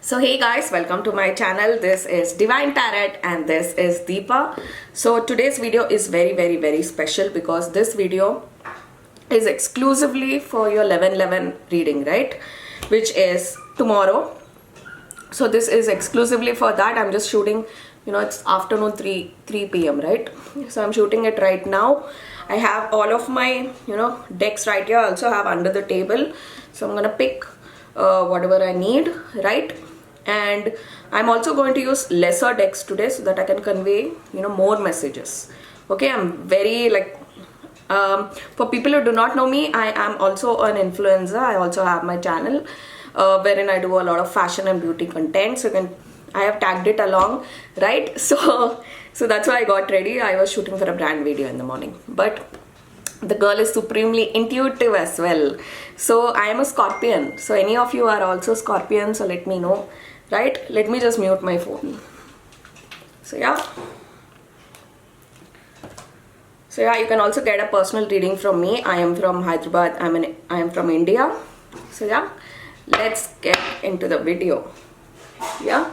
So hey guys, welcome to my channel. This is Divine Tarot and this is Deepa. So today's video is very special because this video is exclusively for your 11/11 reading, right? Which is tomorrow. So this is exclusively for that. I'm just shooting, it's afternoon 3 p.m, right? So I'm shooting it right now. I have all of my, decks right here. I also have under the table. So I'm gonna pick whatever I need, right? And I'm also going to use lesser decks today so that I can convey, more messages. Okay, I'm very for people who do not know me, I am also an influencer. I also have my channel wherein I do a lot of fashion and beauty content. So I have tagged it along, right? So that's why I got ready. I was shooting for a brand video in the morning, but the girl is supremely intuitive as well. So I am a Scorpion. So any of you are also Scorpion, so let me know, right? Let me just mute my phone. So yeah, you can also get a personal reading from me. I am from Hyderabad. I am from India. So yeah, let's get into the video. Yeah,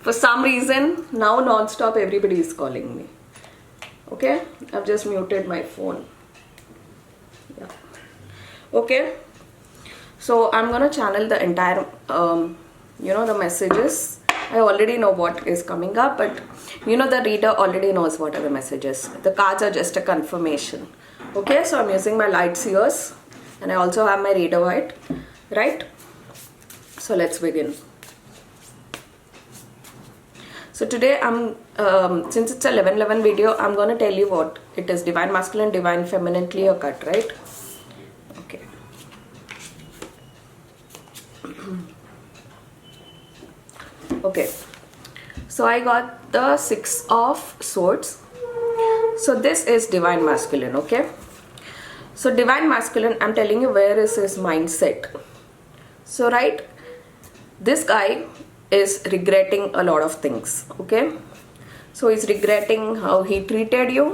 for some reason now non-stop everybody is calling me. Okay, I've just muted my phone. Yeah. Okay, so I'm gonna channel the entire the messages. I already know what is coming up, but the reader already knows what are the messages. The cards are just a confirmation. Okay, so I'm using my light seers and I also have my reader white, right? So let's begin. So today I'm since it's a 11/11 video, I'm gonna tell you what it is: divine masculine, divine feminine, clear cut, right? Okay. Okay, so I got the 6 of Swords. So this is divine masculine. Okay, so divine masculine, I'm telling you where is his mindset. So right, this guy is regretting a lot of things. Okay, so he's regretting how he treated you.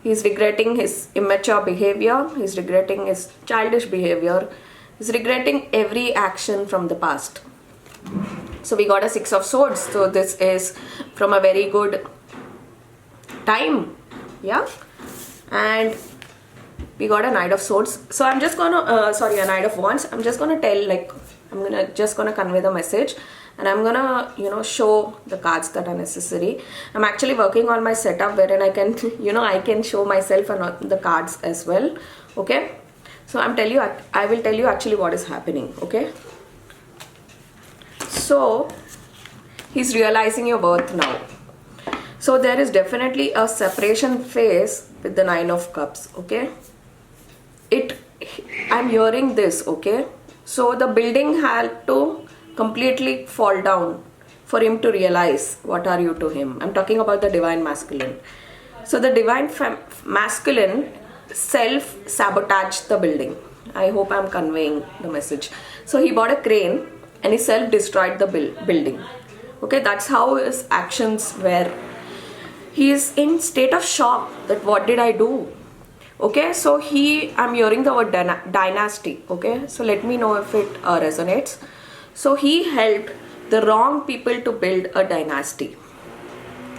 He's regretting his immature behavior. He's regretting his childish behavior. He's regretting every action from the past. So we got a 6 of Swords. So this is from a very good time. Yeah. And we got a Knight of Swords. So I'm just gonna a Knight of Wands. I'm just gonna tell, just gonna convey the message, and I'm gonna show the cards that are necessary. I'm actually working on my setup wherein I can I can show myself and the cards as well. Okay, so I will tell you actually what is happening. Okay, so he's realizing your worth now. So there is definitely a separation phase with the 9 of Cups. Okay, I'm hearing this. Okay, so the building had to completely fall down for him to realize what are you to him. I'm talking about the divine masculine. So the divine masculine self-sabotaged the building. I hope I'm conveying the message. So he bought a crane and he self-destroyed the building. Okay, that's how his actions were. He is in state of shock that what did I do? Okay, so I'm hearing the word dynasty. Okay, so let me know if it resonates. So he helped the wrong people to build a dynasty.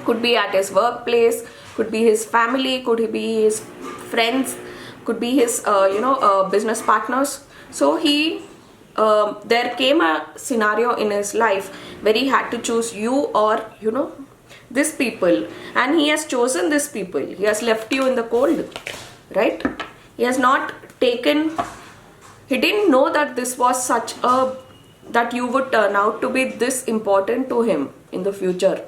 Could be at his workplace, could be his family, could be his friends, could be his business partners. So there came a scenario in his life where he had to choose you or this people, and he has chosen this people. He has left you in the cold, right? He has not taken, he didn't know that this was that you would turn out to be this important to him in the future.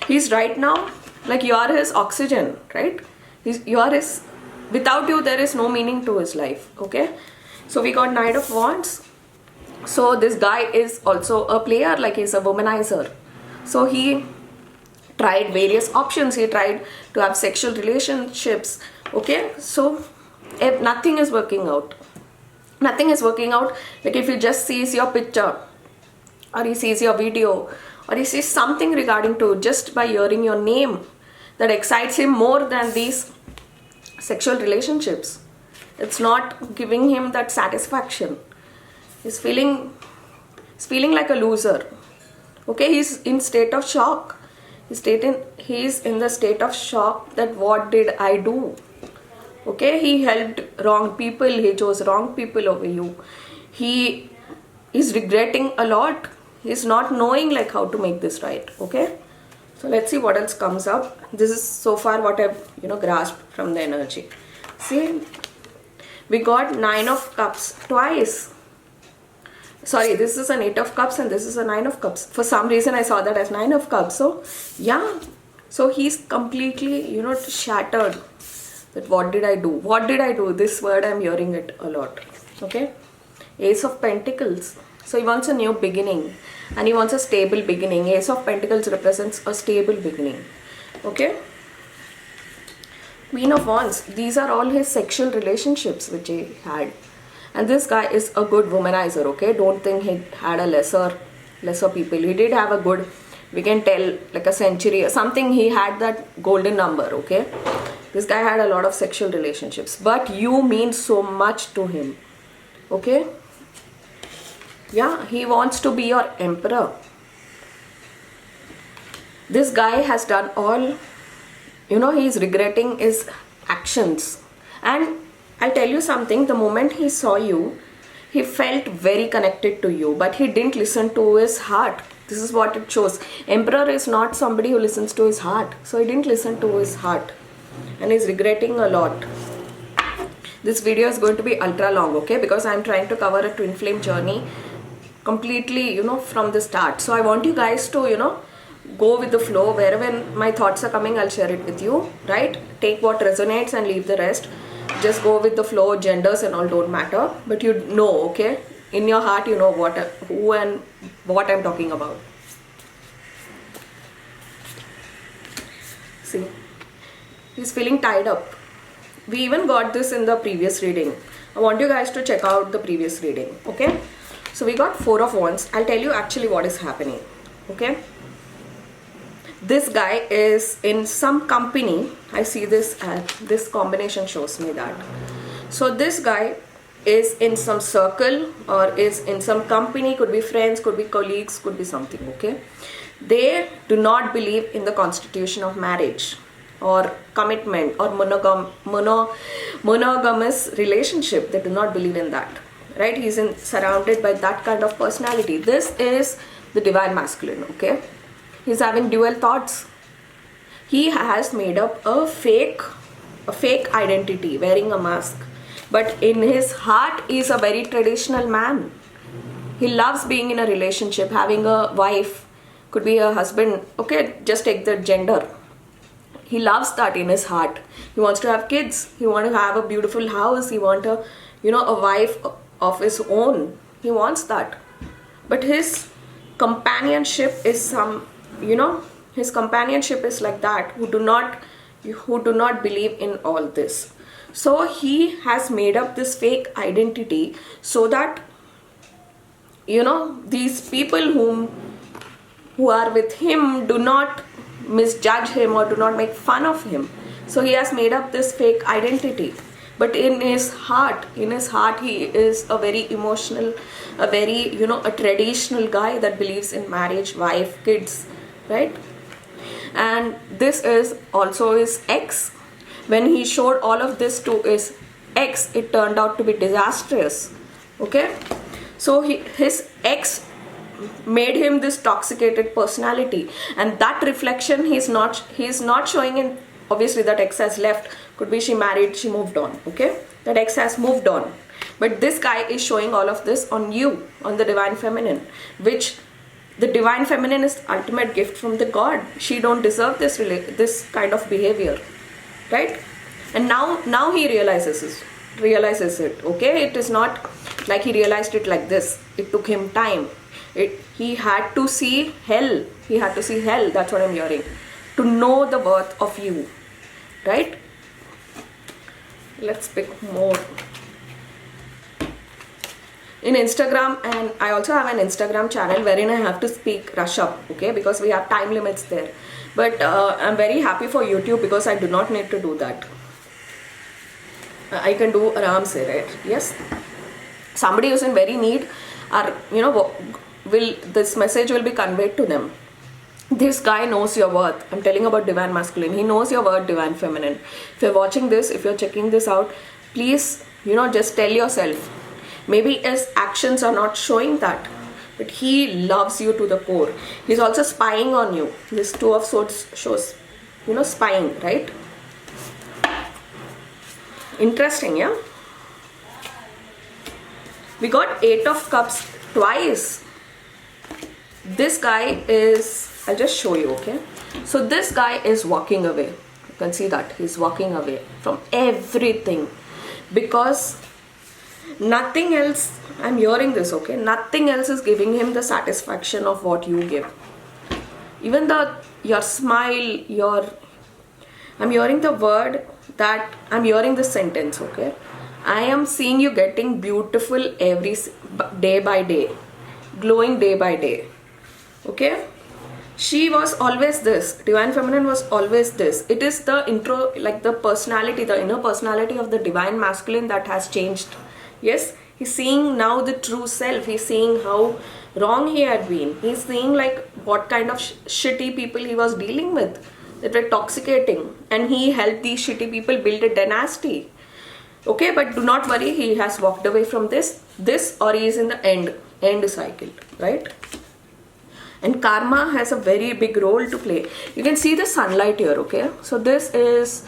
He's right now, you are his oxygen, right? You are his, without you there is no meaning to his life. Okay, so we got Knight of Wands. So this guy is also a player, he's a womanizer. So he tried various options. He tried to have sexual relationships. Okay, so if nothing is working out, if he just sees your picture or he sees your video or he sees something regarding to, just by hearing your name, that excites him more than these sexual relationships. It's not giving him that satisfaction. He's feeling like a loser. Okay, he's in state of shock. He's in the state of shock that what did I do? Okay, he helped wrong people, he chose wrong people over you. He is regretting a lot. He's not knowing like how to make this right. Okay, so let's see what else comes up. This is so far what I've grasped from the energy. See, we got 9 of Cups twice. Sorry, this is an 8 of Cups and this is a 9 of Cups. For some reason I saw that as 9 of Cups. So yeah, so he's completely shattered. That what did I do? What did I do? This word I'm hearing it a lot. Okay, Ace of Pentacles. So he wants a new beginning and he wants a stable beginning. Ace of Pentacles represents a stable beginning. Okay, Queen of Wands. These are all his sexual relationships which he had. And this guy is a good womanizer, okay? Don't think he had a lesser people. He did have a good, we can tell, like a century or something. He had that golden number, okay? This guy had a lot of sexual relationships. But you mean so much to him, okay? Yeah, he wants to be your emperor. This guy has done all, he's regretting his actions. And I'll tell you something, the moment he saw you, he felt very connected to you, but he didn't listen to his heart. This is what it shows. Emperor is not somebody who listens to his heart. So he didn't listen to his heart and he's regretting a lot. This video is going to be ultra long, okay? Because I'm trying to cover a twin flame journey completely, from the start. So I want you guys to, go with the flow. Wherever my thoughts are coming, I'll share it with you, right? Take what resonates and leave the rest. Just go with the flow. Genders and all don't matter, but okay? In your heart, you know who and what I'm talking about. See, he's feeling tied up. We even got this in the previous reading. I want you guys to check out the previous reading, okay? So we got 4 of Wands. I'll tell you actually what is happening, okay? This guy is in some company. I see this, this combination shows me that. So this guy is in some circle or is in some company, could be friends, could be colleagues, could be something, okay? They do not believe in the constitution of marriage or commitment or monogamous relationship. They do not believe in that, right? He's surrounded by that kind of personality. This is the divine masculine, okay? He's having dual thoughts. He has made up a fake identity, wearing a mask. But in his heart, he's a very traditional man. He loves being in a relationship, having a wife, could be a husband. Okay, just take the gender. He loves that in his heart. He wants to have kids. He wants to have a beautiful house. He wants a wife of his own. He wants that. But his companionship is his companionship is like that, who do not believe in all this. So he has made up this fake identity so that these people who are with him do not misjudge him or do not make fun of him. So he has made up this fake identity. But in his heart, he is a very emotional, a very, a traditional guy that believes in marriage, wife, kids, right? And this is also his ex. When he showed all of this to his ex, it turned out to be disastrous, okay? So his ex made him this toxicated personality, and that reflection he's not showing in. Obviously that ex has left, could be she married, she moved on, okay? That ex has moved on, but this guy is showing all of this on you, on the divine feminine, which the divine feminine is ultimate gift from the God. She don't deserve this kind of behavior, right? And now he realizes it, okay? It is not like he realized it like this. It took him time. He had to see hell. That's what I'm hearing, to know the worth of you, right? Let's pick more. In Instagram, and I also have an Instagram channel wherein I have to speak Russian, okay, because we have time limits there. But I'm very happy for YouTube because I do not need to do that. I can do aram se, right? Yes. Somebody who's in very need, or this message will be conveyed to them. This guy knows your worth. I'm telling about divine masculine. He knows your worth, divine feminine. If you're watching this, if you're checking this out, please, just tell yourself. Maybe his actions are not showing that, but he loves you to the core. He's also spying on you. This Two of Swords shows, spying, right? Interesting, yeah? We got Eight of Cups twice. This guy is, I'll just show you, okay? So this guy is walking away. You can see that he's walking away from everything, because nothing else, I'm hearing this, okay? Nothing else is giving him the satisfaction of what you give. Even your smile, I'm hearing the word that, I'm hearing the sentence, okay? I am seeing you getting beautiful every day by day, glowing day by day, okay? She was always this. Divine feminine was always this. It is the intro, like the personality, the inner personality of the divine masculine that has changed. Yes, he's seeing now the true self. He's seeing how wrong he had been. He's seeing like what kind of shitty people he was dealing with that were toxicating, and he helped these shitty people build a dynasty. Okay, but do not worry, he has walked away from this, or he is in the end cycle, right? And karma has a very big role to play. You can see the sunlight here, okay? So this is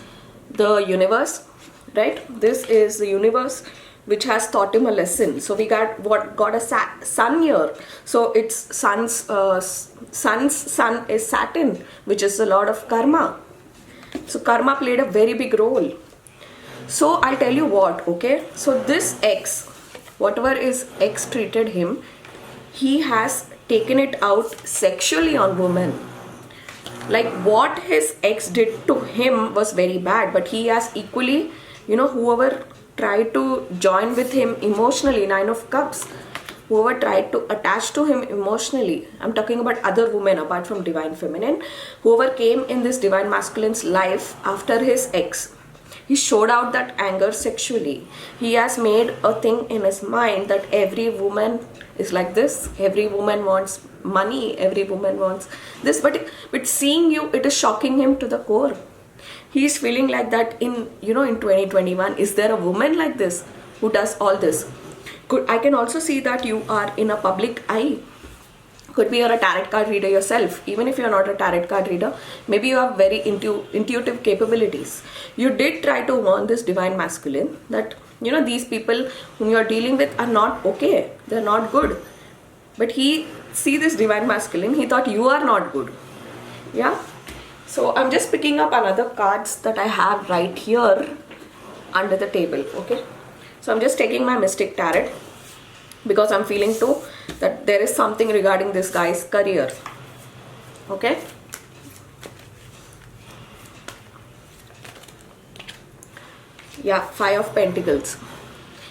the universe, right? This is the universe which has taught him a lesson. So we got a sun here. So it's sun's sun is Saturn, which is the lord of karma. So karma played a very big role. So I'll tell you what, okay? So this ex, whatever is ex treated him, he has taken it out sexually on women. Like what his ex did to him was very bad, but he has equally, whoever tried to join with him emotionally, Nine of Cups, whoever tried to attach to him emotionally, I'm talking about other women apart from divine feminine, whoever came in this divine masculine's life after his ex, he showed out that anger sexually. He has made a thing in his mind that every woman is like this. Every woman wants money. Every woman wants this. But seeing you, it is shocking him to the core. He's feeling like that in 2021. Is there a woman like this who does all this? I can also see that you are in a public eye. Could be you're a tarot card reader yourself. Even if you're not a tarot card reader, maybe you have very intuitive capabilities. You did try to warn this divine masculine that these people whom you're dealing with are not okay. They're not good. But he see this divine masculine, he thought you are not good. Yeah. So I'm just picking up another cards that I have right here under the table. Okay. So I'm just taking my Mystic Tarot, because I'm feeling too that there is something regarding this guy's career. Okay. Yeah, Five of Pentacles.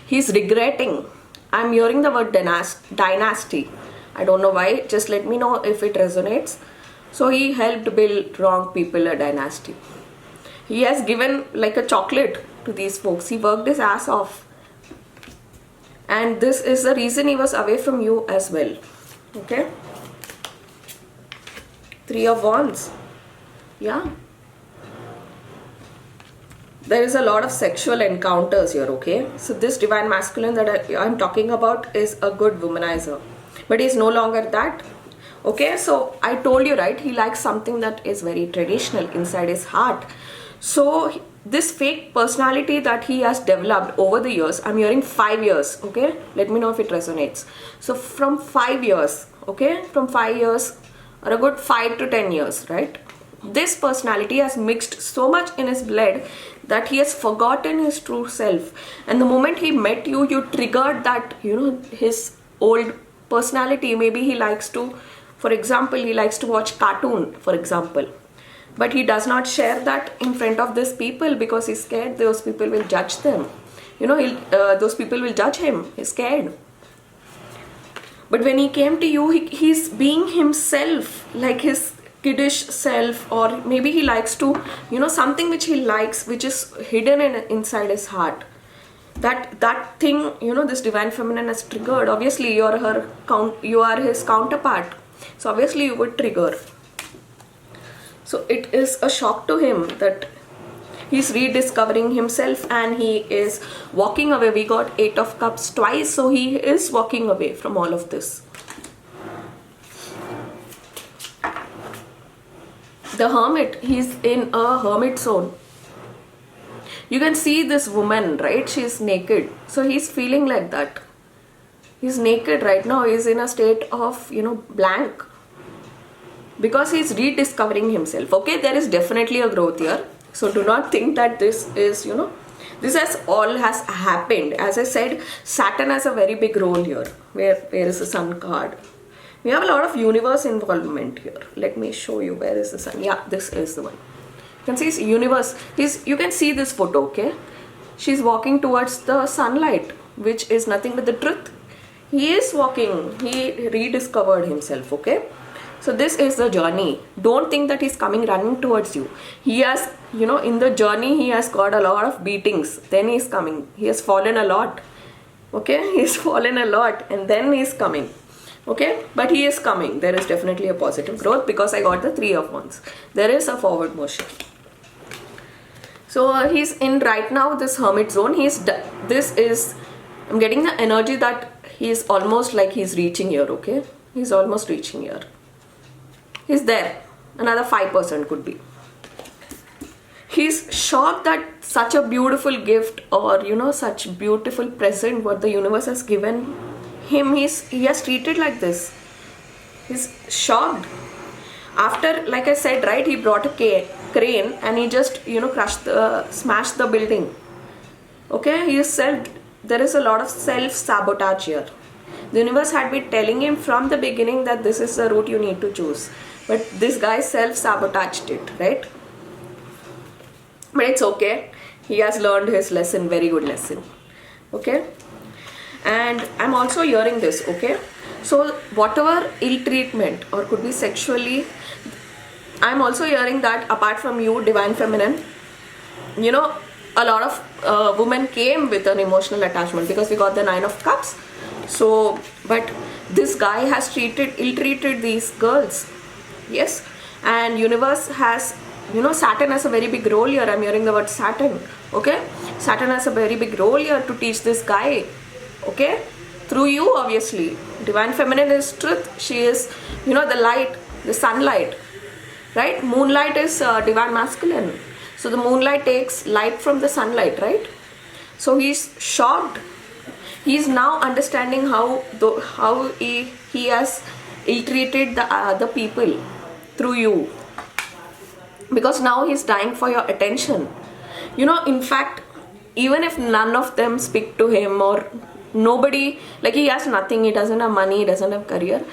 He's regretting. I'm hearing the word dynasty. I don't know why. Just let me know if it resonates. So he helped build wrong people a dynasty. He has given like a chocolate to these folks. He worked his ass off. And this is the reason he was away from you as well. Okay. Three of Wands. Yeah. There is a lot of sexual encounters here, okay? So this divine masculine that I'm talking about is a good womanizer. But he's no longer that. Okay, so I told you, right? He likes something that is very traditional inside his heart. So this fake personality that he has developed over the years, I'm hearing 5 years, okay? Let me know if it resonates. So from 5 years, okay? From 5 years or a good 5 to 10 years, right? This personality has mixed so much in his blood that he has forgotten his true self. And the moment he met you, you triggered that, his old personality. Maybe he likes to, for example, he likes to watch cartoon, for example. But he does not share that in front of these people because he's scared those people will judge them. Those people will judge him. He's scared. But when he came to you, he's being himself, like his kiddish self, or maybe he likes to, something which he likes, which is hidden inside his heart. that thing, this divine feminine has triggered. Obviously you are his counterpart, so obviously you would trigger. So it is a shock to him that he's rediscovering himself and he is walking away. We got 8 of Cups twice, so he is walking away from all of this. The Hermit, he's in a hermit zone. You can see this woman, right? She's naked. So he's feeling like that. He's naked right now. He's in a state of, blank. Because he's rediscovering himself. Okay, there is definitely a growth here. So do not think that this is, this has happened. As I said, Saturn has a very big role here. Where is the Sun card? We have a lot of universe involvement here. Let me show you. Where is the Sun? Yeah, this is the one. You can see universe. You can see this photo, okay? She's walking towards the sunlight, which is nothing but the truth. He is walking. He rediscovered himself, okay? So this is the journey. Don't think that he's coming running towards you. He has, in the journey, he has got a lot of beatings. Then he's coming. He has fallen a lot. Okay? He's fallen a lot and then he's coming. Okay? But he is coming. There is definitely a positive growth because I got the 3 of Wands. There is a forward motion. So he's in right now this hermit zone. I'm getting the energy that he's almost like he's reaching here, okay? He's almost reaching here. He's there. Another 5% could be. He's shocked that such a beautiful gift or, such beautiful present what the universe has given him, he has treated like this. He's shocked. After, like I said, right, he brought a crane and he just, smashed the building. Okay, there is a lot of self-sabotage here. The universe had been telling him from the beginning that this is the route you need to choose. But this guy self-sabotaged it, right? But it's okay. He has learned his lesson, very good lesson. Okay? And I'm also hearing this, okay? So whatever ill treatment or could be sexually, I'm also hearing that apart from you, Divine Feminine, a lot of women came with an emotional attachment because we got the 9 of Cups. So, but this guy has ill-treated these girls. Yes. And universe has, Saturn has a very big role here. I'm hearing the word Saturn. Okay. Saturn has a very big role here to teach this guy. Okay. Through you, obviously. Divine Feminine is truth. She is, the light, the sunlight. Right? Moonlight is Divine Masculine. So the moonlight takes light from the sunlight, right? So he's shocked. He's now understanding how he has ill-treated the people through you. Because now he's dying for your attention. In fact, even if none of them speak to him or nobody, like he has nothing, he doesn't have money, he doesn't have career,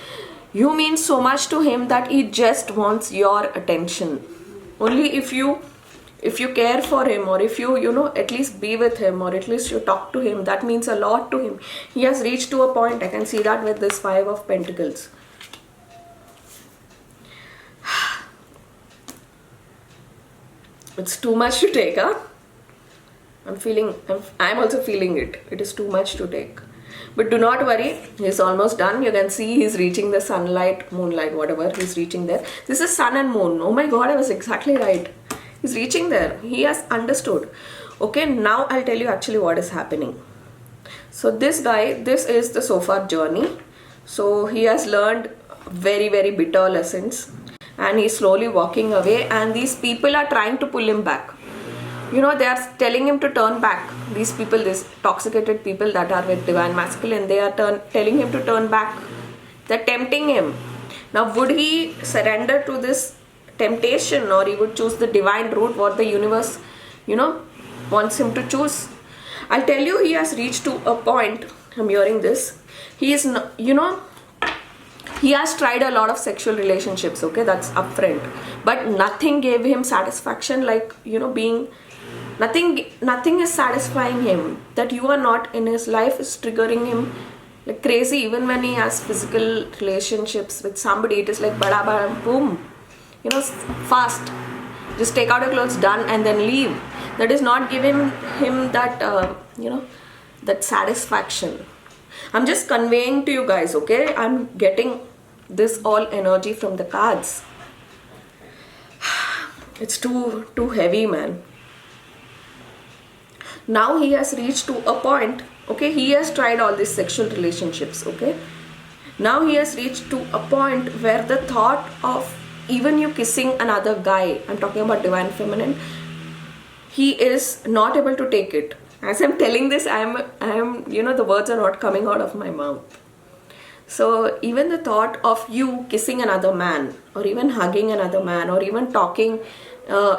you mean so much to him that he just wants your attention. Only if you care for him or if you at least be with him or at least you talk to him, that means a lot to him. He has reached to a point. I can see that with this 5 of Pentacles. It's too much to take, huh? I'm also feeling it. It is too much to take. But do not worry, he's almost done. You can see he's reaching the sunlight, moonlight, whatever, he's reaching there. This is sun and moon. Oh my god, I was exactly right. He's reaching there. He has understood. Okay, now I'll tell you actually what is happening. So this guy, this is the so far journey. So he has learned very, very bitter lessons. And he's slowly walking away. And these people are trying to pull him back. They are telling him to turn back. These people, these toxicated people that are with Divine Masculine, they are telling him to turn back. They're tempting him. Now, would he surrender to this temptation or he would choose the divine route, what the universe, wants him to choose? I'll tell you, he has reached to a point, I'm hearing this. He is, he has tried a lot of sexual relationships, okay, that's upfront. But nothing gave him satisfaction like, nothing is satisfying him. That you are not in his life is triggering him like crazy. Even when he has physical relationships with somebody, it is like bada bada boom, fast. Just take out your clothes, done, and then leave. That is not giving him that, that satisfaction. I'm just conveying to you guys, okay? I'm getting this all energy from the cards. It's too heavy, man. Now he has reached to a point, okay? He has tried all these sexual relationships, okay? Now he has reached to a point where the thought of even you kissing another guy, I'm talking about divine feminine, he is not able to take it. As I'm telling this, I am, the words are not coming out of my mouth. So even the thought of you kissing another man, or even hugging another man, or even talking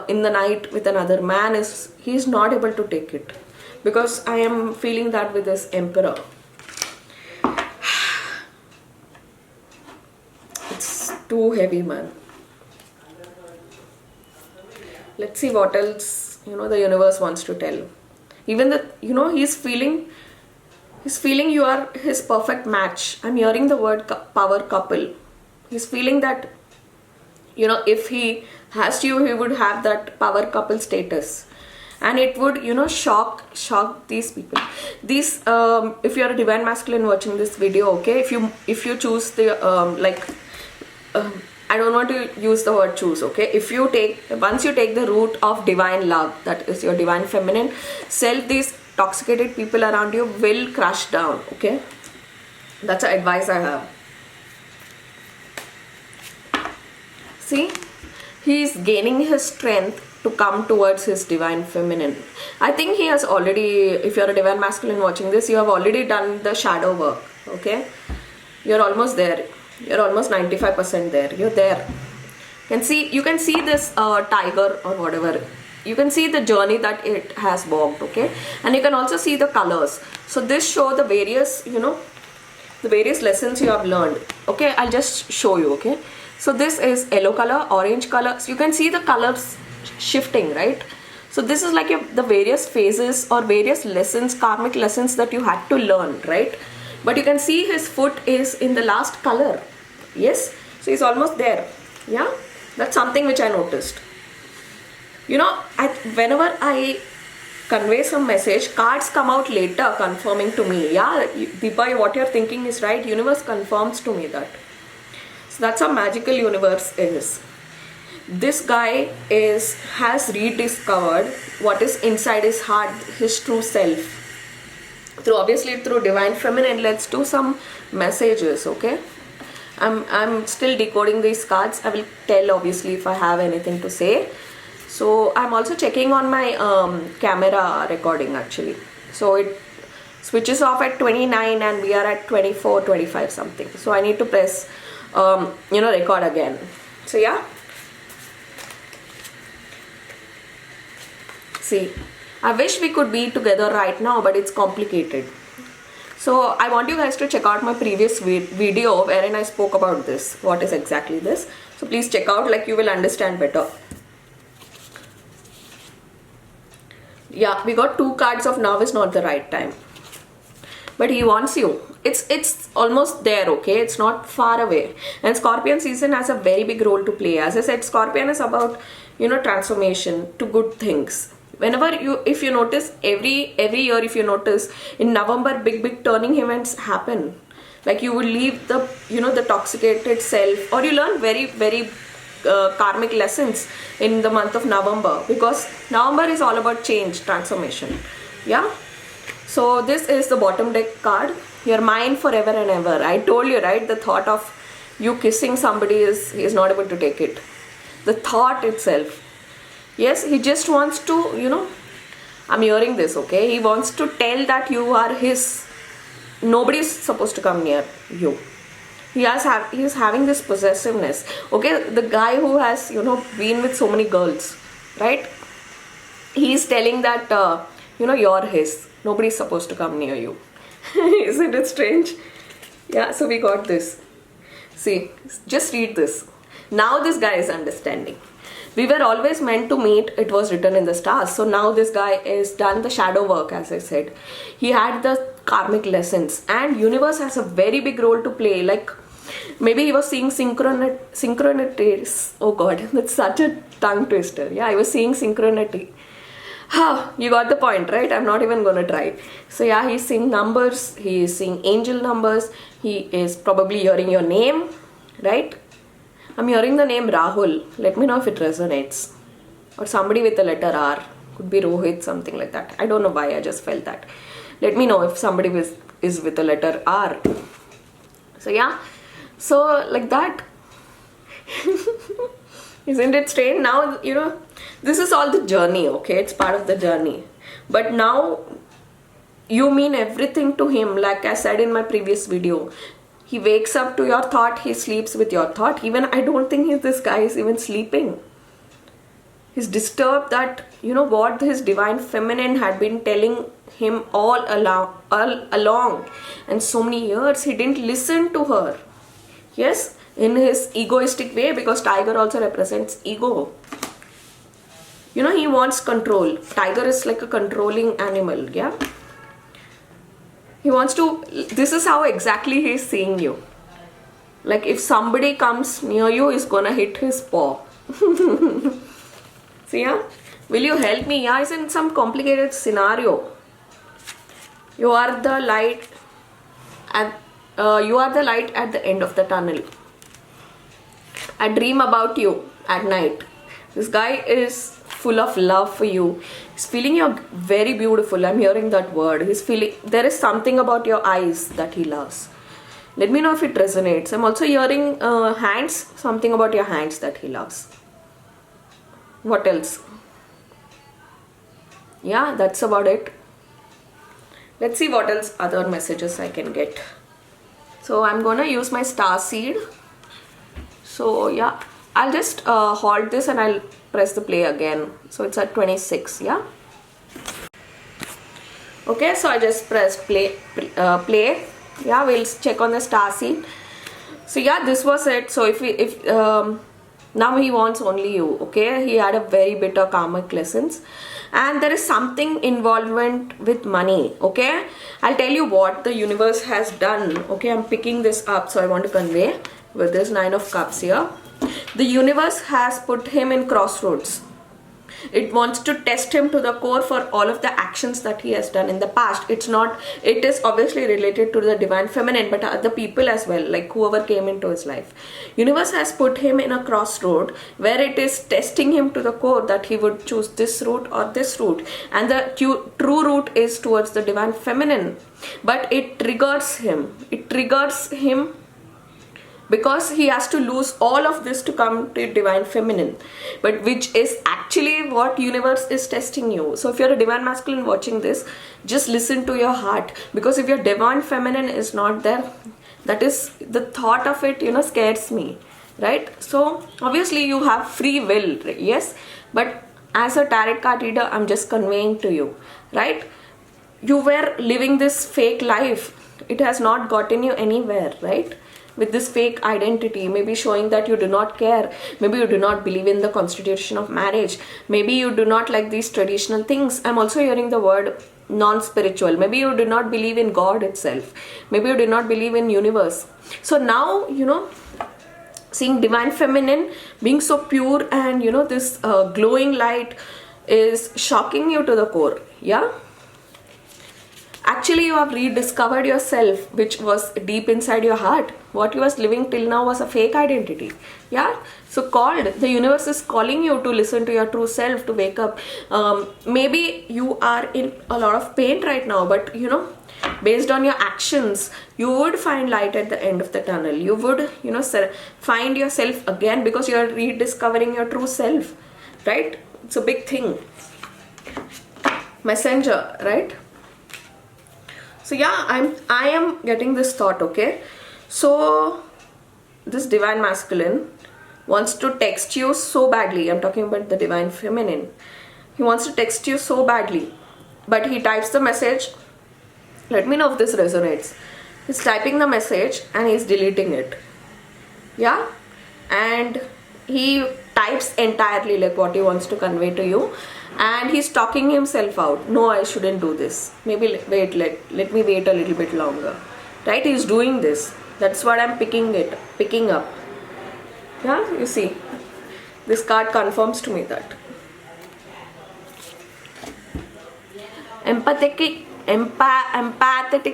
in the night with another man, he's not able to take it. Because I am feeling that with this Emperor. It's too heavy, man. Let's see what else, the universe wants to tell. Even he's feeling you are his perfect match. I'm hearing the word power couple. He's feeling that, if he has you, he would have that power couple status. And it would, shock these people. These, if you're a divine masculine watching this video, okay, if you choose the, I don't want to use the word choose, okay? Once you take the route of divine love, that is your divine feminine self, these toxicated people around you will crush down, okay? That's the advice I have. See, he's gaining his strength to come towards his divine feminine. I think he has already, if you're a divine masculine watching this, you have already done the shadow work, okay? You're almost there. You're almost 95% there. You're there. You can see this tiger or whatever. You can see the journey that it has walked, okay? And you can also see the colors. So this show the various, the various lessons you have learned. Okay, I'll just show you, okay? So this is yellow color, orange color. So you can see the colors shifting, right? So this is like the various phases or various lessons, karmic lessons that you had to learn, right? But you can see his foot is in the last color. Yes, so he's almost there. Yeah, that's something which I noticed. Whenever I convey some message, cards come out later confirming to me. Yeah, Deepa, what you're thinking is right. Universe confirms to me that. So that's how magical universe is. This guy has rediscovered what is inside his heart, his true self. Through divine feminine. Let's do some messages, okay? I'm still decoding these cards. I will tell obviously if I have anything to say. So I'm also checking on my camera recording actually. So it switches off at 29 and we are at 24, 25 something. So I need to press record again. So yeah. See, I wish we could be together right now, but it's complicated. So I want you guys to check out my previous video wherein I spoke about this. What is exactly this? So please check out, like you will understand better. Yeah, we got 2 cards of now is not the right time. But he wants you. It's almost there, okay? It's not far away. And Scorpion season has a very big role to play. As I said, Scorpion is about, transformation to good things. If you notice, every year, if you notice, in November, big turning events happen. Like you will leave the, the toxicated self, or you learn very, very karmic lessons in the month of November, because November is all about change, transformation. Yeah. So this is the bottom deck card. You're mine forever and ever. I told you, right? The thought of you kissing somebody is not able to take it. The thought itself. Yes, he just wants to, I'm hearing this, okay? He wants to tell that you are his. Nobody is supposed to come near you. He is having this possessiveness. Okay, the guy who has, been with so many girls, right? He's telling that, you're his. Nobody is supposed to come near you. Isn't it strange? Yeah, so we got this. See, just read this. Now this guy is understanding. We were always meant to meet, it was written in the stars. So now this guy is done the shadow work, as I said. He had the karmic lessons, and universe has a very big role to play. Like maybe he was seeing synchronities. Oh God, that's such a tongue twister. Yeah, I was seeing synchronity. You got the point, right? I'm not even gonna try. So yeah, he's seeing numbers, he is seeing angel numbers, he is probably hearing your name, right? I'm hearing the name Rahul. Let me know if it resonates. Or somebody with the letter R. Could be Rohit, something like that. I don't know why, I just felt that. Let me know if somebody is with the letter R. So yeah, so like that. Isn't it strange? Now, this is all the journey, okay? It's part of the journey. But now, you mean everything to him, like I said in my previous video. He wakes up to your thought, he sleeps with your thought. Even I don't think this guy is even sleeping. He's disturbed that, what his divine feminine had been telling him all along. And so many years, he didn't listen to her. Yes, in his egoistic way, because tiger also represents ego. He wants control. Tiger is like a controlling animal, yeah? He wants to, this is how exactly he's seeing you. Like if somebody comes near you, he's gonna hit his paw. See, yeah? Will you help me? Yeah, it's in some complicated scenario. You are the light at the end of the tunnel. I dream about you at night. This guy is full of love for you. He's feeling you're very beautiful. I'm hearing that word. He's feeling there is something about your eyes that he loves. Let me know if it resonates. I'm also hearing hands, something about your hands that he loves. What else? Yeah, that's about it. Let's see what else other messages I can get. So I'm gonna use my star seed. So yeah, I'll just halt this and I'll press the play again. So it's at 26, yeah? Okay, so I just press play. Yeah, we'll check on the star seed. So yeah, this was it. So if now he wants only you, okay? He had a very bitter karmic lessons. And there is something involvement with money, okay? I'll tell you what the universe has done, okay? I'm picking this up, so I want to convey with this 9 of Cups here. The universe has put him in crossroads. It wants to test him to the core for all of the actions that he has done in the past. It is obviously related to the divine feminine, but other people as well, like whoever came into his life. Universe has put him in a crossroad where it is testing him to the core that he would choose this route or this route. And the true route is towards the divine feminine. But it triggers him. It triggers him because he has to lose all of this to come to divine feminine, but which is actually what universe is testing you. So if you're a divine masculine watching this, just listen to your heart, because if your divine feminine is not there, that is the thought of it, scares me, right? So obviously you have free will, yes, but as a tarot card reader, I'm just conveying to you, right? You were living this fake life. It has not gotten you anywhere, right? With this fake identity, maybe showing that you do not care, maybe you do not believe in the constitution of marriage, maybe you do not like these traditional things. I'm also hearing the word non-spiritual. Maybe you do not believe in God itself, maybe you do not believe in universe. So now, seeing divine feminine being so pure and this glowing light is shocking you to the core, yeah? Actually, you have rediscovered yourself, which was deep inside your heart. What you was living till now was a fake identity. Yeah? So the universe is calling you to listen to your true self, to wake up. Maybe you are in a lot of pain right now, but based on your actions, you would find light at the end of the tunnel. You would, find yourself again, because you are rediscovering your true self, right? It's a big thing. Messenger, right? So yeah, I am getting this thought, okay? So this divine masculine wants to text you so badly. I'm talking about the divine feminine. He wants to text you so badly, but he types the message. Let me know if this resonates. He's typing the message and he's deleting it. Yeah? And he types entirely like what he wants to convey to you. And he's talking himself out. No, I shouldn't do this. Maybe let me wait a little bit longer. Right? He's doing this. That's what I'm picking up. Yeah, you see. This card confirms to me that. Empathetic.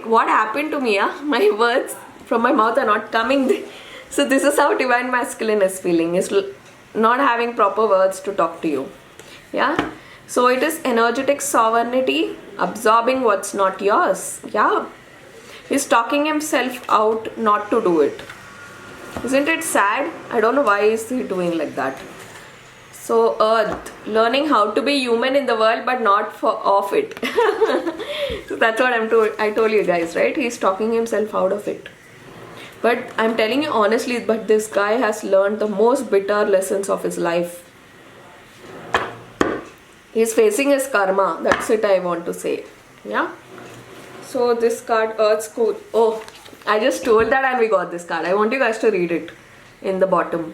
What happened to me? My words from my mouth are not coming. So this is how divine masculine is feeling. Is not having proper words to talk to you. Yeah. So it is energetic sovereignty, absorbing what's not yours. Yeah. He's talking himself out not to do it. Isn't it sad? I don't know why is he doing like that. So Earth, learning how to be human in the world but not of it. So that's what I told you guys, right? He's talking himself out of it. But I'm telling you honestly, but this guy has learned the most bitter lessons of his life. He's facing his karma. That's it I want to say. Yeah. So this card, Earth School. Oh, I just told that and we got this card. I want you guys to read it in the bottom.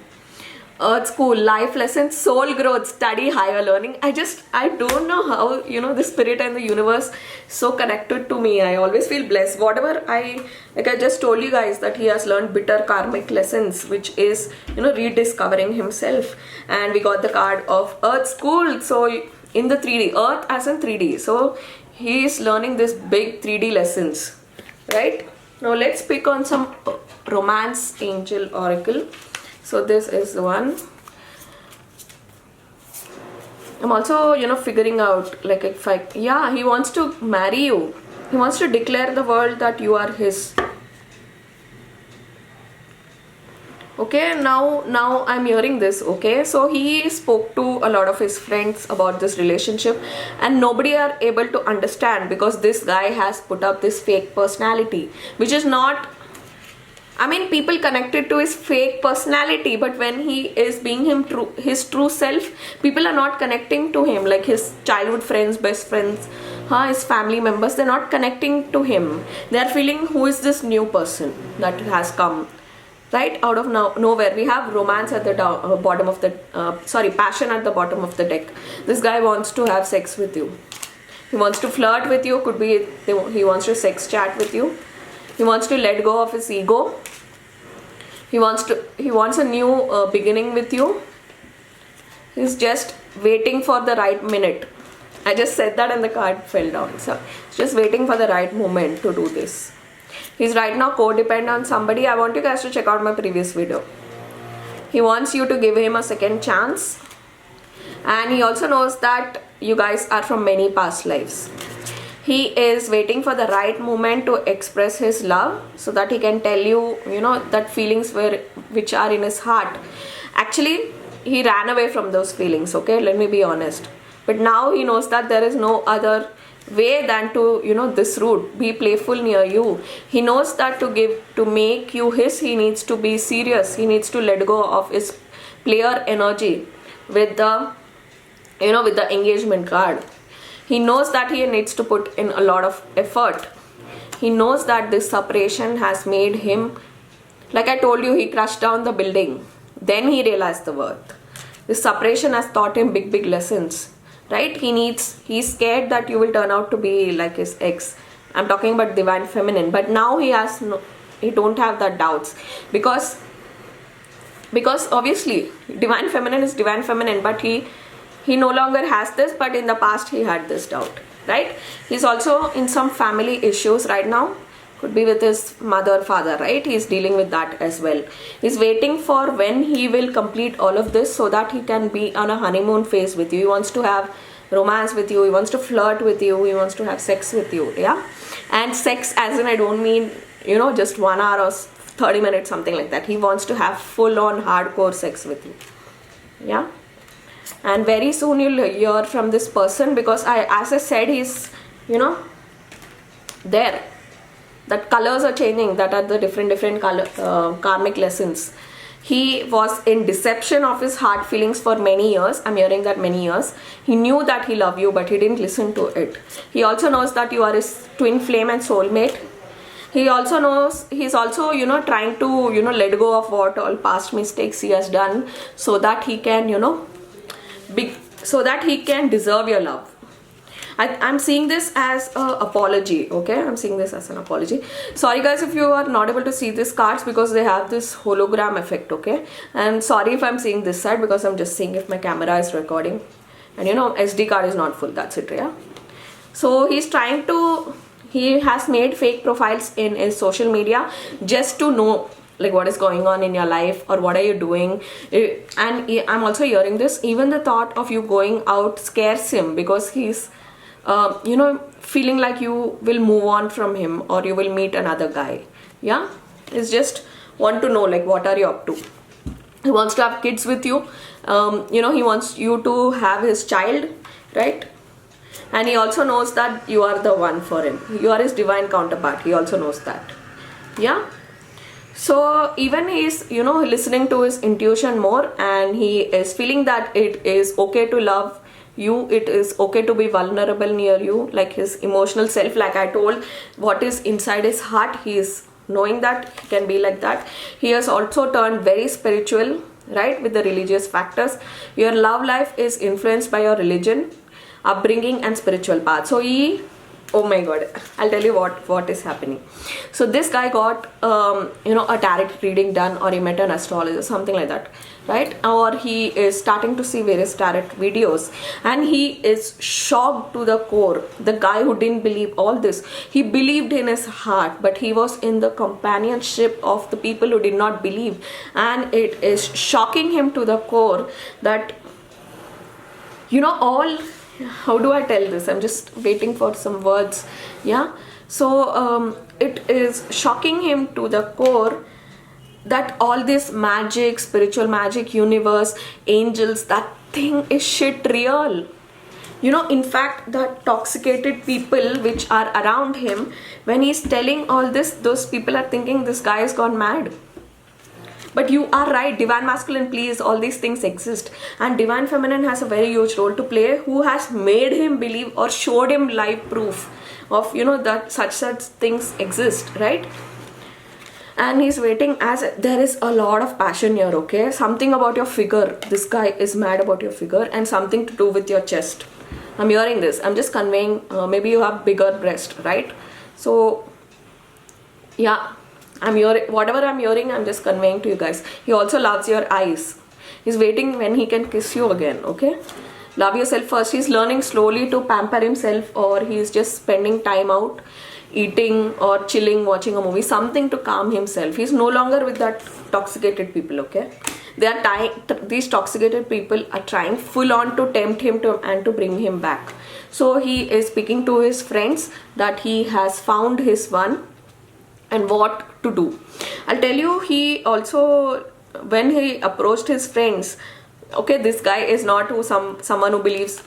Earth School, life lessons, soul growth, study higher learning. I don't know how, the spirit and the universe so connected to me. I always feel blessed. Whatever I just told you guys that he has learned bitter karmic lessons, which is, rediscovering himself. And we got the card of Earth School. So in the 3D, Earth as in 3D. So he is learning this big 3D lessons, right? Now let's pick on some romance angel oracle. So this is the one. I'm also, figuring out like if he wants to marry you. He wants to declare the world that you are his. Okay, now I'm hearing this. Okay, so he spoke to a lot of his friends about this relationship and nobody are able to understand because this guy has put up this fake personality, which is not, people connected to his fake personality, but when he is being his true self, people are not connecting to him, like his childhood friends, best friends, his family members, they're not connecting to him. They're feeling, who is this new person that has come right out of nowhere. We have romance at the bottom of the passion at the bottom of the deck. This guy wants to have sex with you. He wants to flirt with you. Could be he wants to sex chat with you. He wants to let go of his ego. He wants a new beginning with you. He's just waiting for the right minute. I just said that and the card fell down. So he's just waiting for the right moment to do this. He's right now codependent on somebody. I want you guys to check out my previous video. He wants you to give him a second chance. And he also knows that you guys are from many past lives. He is waiting for the right moment to express his love so that he can tell you, that feelings which are in his heart. Actually, he ran away from those feelings, okay? Let me be honest. But now he knows that there is no other way than to, this route, be playful near you. He knows that to make you his, he needs to be serious. He needs to let go of his player energy with the, with the engagement card. He knows that he needs to put in a lot of effort. He knows that this separation has made him, like I told you, he crashed down the building. Then he realized the worth. This separation has taught him big lessons, right? He's scared that you will turn out to be like his ex. I'm talking about divine feminine. But now he don't have that doubts. Because obviously divine feminine is divine feminine, but he no longer has this, but in the past he had this doubt, right? He's also in some family issues right now. Could be with his mother, father, right? He's dealing with that as well. He's waiting for when he will complete all of this so that he can be on a honeymoon phase with you. He wants to have romance with you. He wants to flirt with you. He wants to have sex with you, yeah? And sex as in, I don't mean, just 1 hour or 30 minutes, something like that. He wants to have full-on hardcore sex with you, yeah? And very soon you'll hear from this person because as I said, he's, there. That colors are changing. That are the different color karmic lessons. He was in deception of his heart feelings for many years. I'm hearing that many years. He knew that he loved you, but he didn't listen to it. He also knows that you are his twin flame and soulmate. He also knows, he's also, trying to, let go of what all past mistakes he has done so that he can, so that he can deserve your love. I'm seeing this as an apology, okay? I'm seeing this as an apology. Sorry guys if you are not able to see these cards because they have this hologram effect, okay? And sorry if I'm seeing this side because I'm just seeing if my camera is recording. And SD card is not full, that's it, yeah? So he has made fake profiles in his social media just to know like what is going on in your life or what are you doing. And I'm also hearing this, even the thought of you going out scares him, because he's feeling like you will move on from him or you will meet another guy. Yeah, he's just want to know like what are you up to. He wants to have kids with you. He wants you to have his child, right? And he also knows that you are the one for him. You are his divine counterpart. He also knows that. Yeah. So even he's listening to his intuition more, and he is feeling that it is okay to love you, it is okay to be vulnerable near you, like his emotional self, like I told, what is inside his heart, he is knowing that he can be like that. He has also turned very spiritual, right, with the religious factors. Your love life is influenced by your religion, upbringing and spiritual path. So oh my god, I'll tell you what is happening. So this guy got a tarot reading done, or he met an astrologer, something like that, right? Or he is starting to see various tarot videos, and he is shocked to the core. The guy who didn't believe all this, he believed in his heart, but he was in the companionship of the people who did not believe, and it is shocking him to the core that all, how do I tell this? I'm just waiting for some words. Yeah. So it is shocking him to the core that all this magic, spiritual magic, universe, angels, that thing is shit real. In fact, the toxicated people which are around him, when he's telling all this, those people are thinking this guy has gone mad. But you are right, divine masculine, please, all these things exist, and divine feminine has a very huge role to play, who has made him believe or showed him live proof of that such things exist, right? And he's waiting, as there is a lot of passion here, okay? Something about your figure, this guy is mad about your figure, and something to do with your chest. I'm hearing this, I'm just conveying, maybe you have bigger breast, right? So yeah, I'm hearing whatever I'm hearing, I'm just conveying to you guys. He also loves your eyes. He's waiting when he can kiss you again, okay? Love yourself first. He's learning slowly to pamper himself, or he's just spending time out, eating or chilling, watching a movie, something to calm himself. He's no longer with that toxicated people, okay? These toxicated people are trying full on to tempt him to bring him back. So he is speaking to his friends that he has found his one and what to do. I'll tell you, he also, when he approached his friends, okay, this guy is not someone who believes,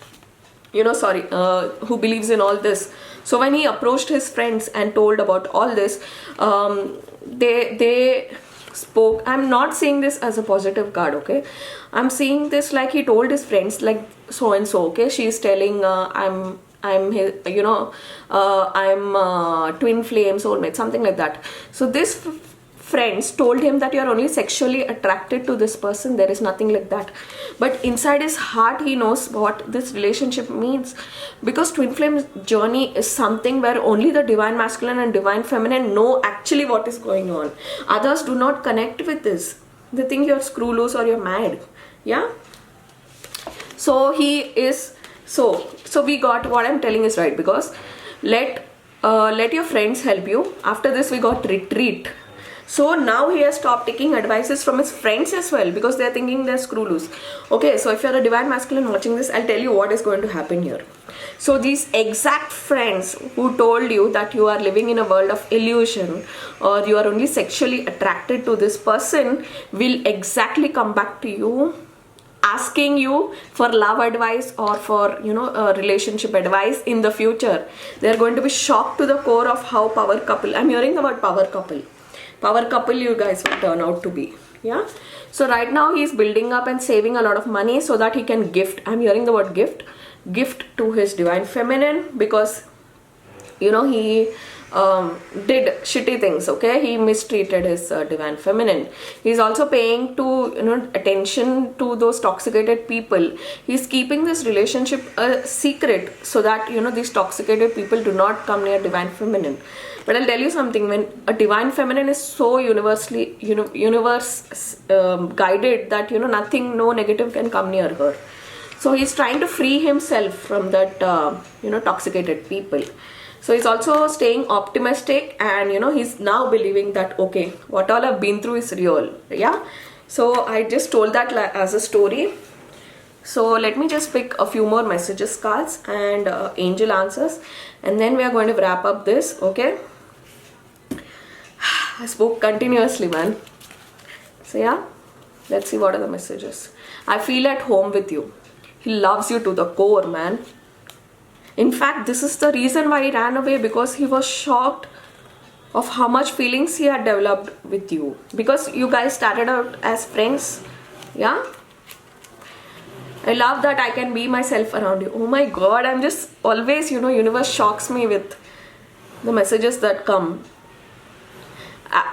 who believes in all this. So when he approached his friends and told about all this, they spoke. I'm not seeing this as a positive card, okay? I'm seeing this like he told his friends, like so and so, okay? She's telling, I'm his, I'm twin flame soulmate, something like that. So this friends told him that you're only sexually attracted to this person. There is nothing like that. But inside his heart, he knows what this relationship means, because twin flame journey is something where only the divine masculine and divine feminine know actually what is going on. Others do not connect with this. They think you're screw loose or you're mad. Yeah. So he is. So we got, what I'm telling is right, because let your friends help you. After this we got retreat. So now he has stopped taking advices from his friends as well, because they're thinking they're screw loose. Okay, so if you're a divine masculine watching this, I'll tell you what is going to happen here. So these exact friends who told you that you are living in a world of illusion, or you are only sexually attracted to this person, will exactly come back to you asking you for love advice or for relationship advice in the future. They're going to be shocked to the core of how power couple, I'm hearing about power couple you guys will turn out to be. Yeah. So right now he's building up and saving a lot of money so that he can gift, I'm hearing the word gift to his divine feminine, because he did shitty things, okay? He mistreated his divine feminine. He's also paying to attention to those toxicated people. He's keeping this relationship a secret so that these toxicated people do not come near divine feminine. But I'll tell you something, when a divine feminine is so universally universe guided that nothing, no negative can come near her. So he's trying to free himself from that toxicated people. So he's also staying optimistic, and he's now believing that okay, what all I've been through is real. Yeah. So I just told that as a story. So let me just pick a few more messages cards and angel answers, and then we are going to wrap up this. Okay. I spoke continuously, man. So yeah, let's see what are the messages. I feel at home with you. He loves you to the core, man. In fact, this is the reason why he ran away, because he was shocked of how much feelings he had developed with you, because you guys started out as friends. Yeah. I love that I can be myself around you. Oh my god, I'm just always, universe shocks me with the messages that come.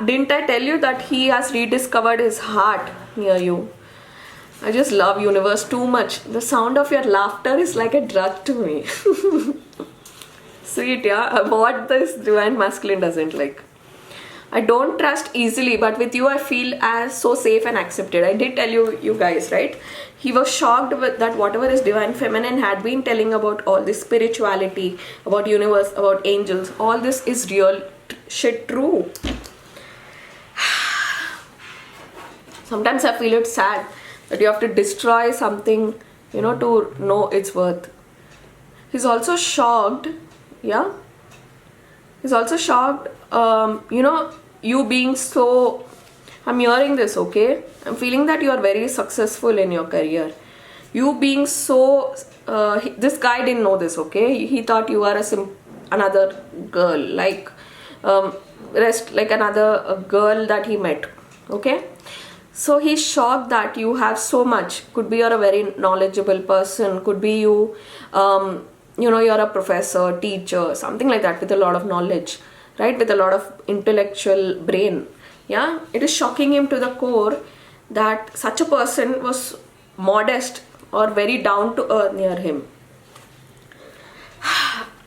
Didn't I tell you that he has rediscovered his heart near you? I just love universe too much. The sound of your laughter is like a drug to me. Sweet, yeah. What this divine masculine doesn't like. I don't trust easily, but with you I feel as so safe and accepted. I did tell you guys, right? He was shocked with that whatever his divine feminine had been telling about all this spirituality, about universe, about angels, all this is real shit true. Sometimes I feel it's sad that you have to destroy something, to know its worth. He's also shocked, yeah. He's also shocked, you being so, I'm hearing this, okay. I'm feeling that you are very successful in your career. You being so, this guy didn't know this, okay. He thought you are another girl, like, another girl that he met, okay. So he's shocked that you have so much. Could be you're a very knowledgeable person. Could be you, you're a professor, teacher, something like that with a lot of knowledge, right? With a lot of intellectual brain. Yeah, it is shocking him to the core that such a person was modest or very down to earth near him.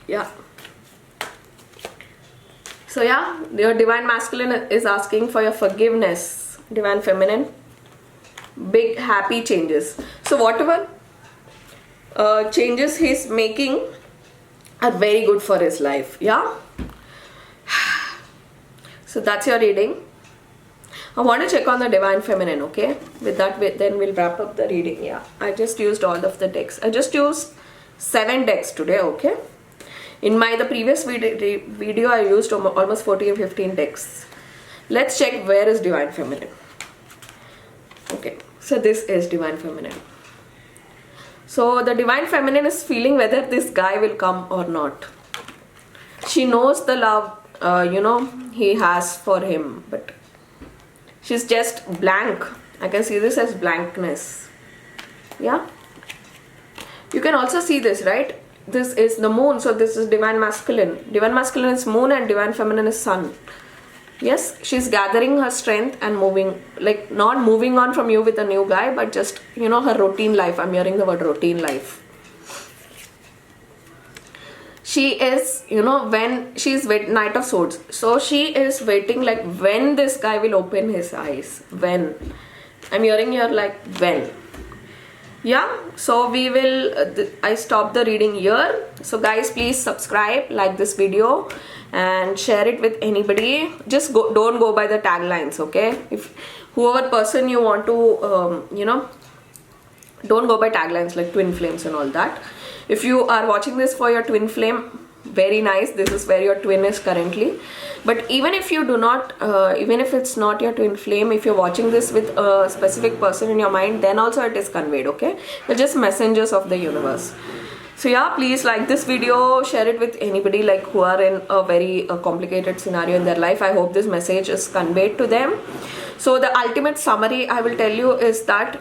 Yeah. So yeah, your divine masculine is asking for your forgiveness. Divine feminine, big happy changes. So whatever changes he's making are very good for his life. Yeah. So that's your reading. I want to check on the divine feminine. Okay, with that then we'll wrap up the reading. Yeah, I just used all of the decks. I just used 7 decks today. Okay, in the previous video I used almost 14 or 15 decks. Let's check where is divine feminine. Okay, so this is divine feminine. So the divine feminine is feeling whether this guy will come or not. She knows the love he has for him, but she's just blank. I can see this as blankness. Yeah, you can also see this, right? This is the moon, so this is divine masculine. Divine masculine is moon and divine feminine is sun. Yes, she's gathering her strength and moving, like not moving on from you with a new guy, but just, her routine life. I'm hearing the word routine life. She is, when she's Knight of Swords. So she is waiting like when this guy will open his eyes. When. I'm hearing here like when. Yeah, so we will, I stop the reading here. So guys, please subscribe, like this video and share it with anybody. Just don't go by the taglines, okay? If whoever person you want to, don't go by taglines like twin flames and all that. If you are watching this for your twin flame, very nice, this is where your twin is currently. But even if you do not, even if it's not your twin flame, if you're watching this with a specific person in your mind, then also it is conveyed, okay? They're just messengers of the universe. So yeah, please like this video, share it with anybody like who are in a very complicated scenario in their life. I hope this message is conveyed to them. So the ultimate summary I will tell you is that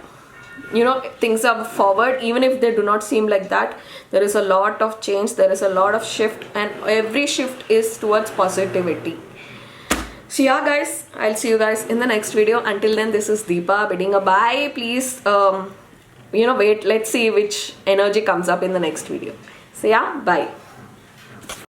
things are forward, even if they do not seem like that. There is a lot of change, there is a lot of shift, and every shift is towards positivity. So yeah guys, I'll see you guys in the next video. Until then, this is Deepa bidding a bye. Please wait, let's see which energy comes up in the next video. So yeah, bye.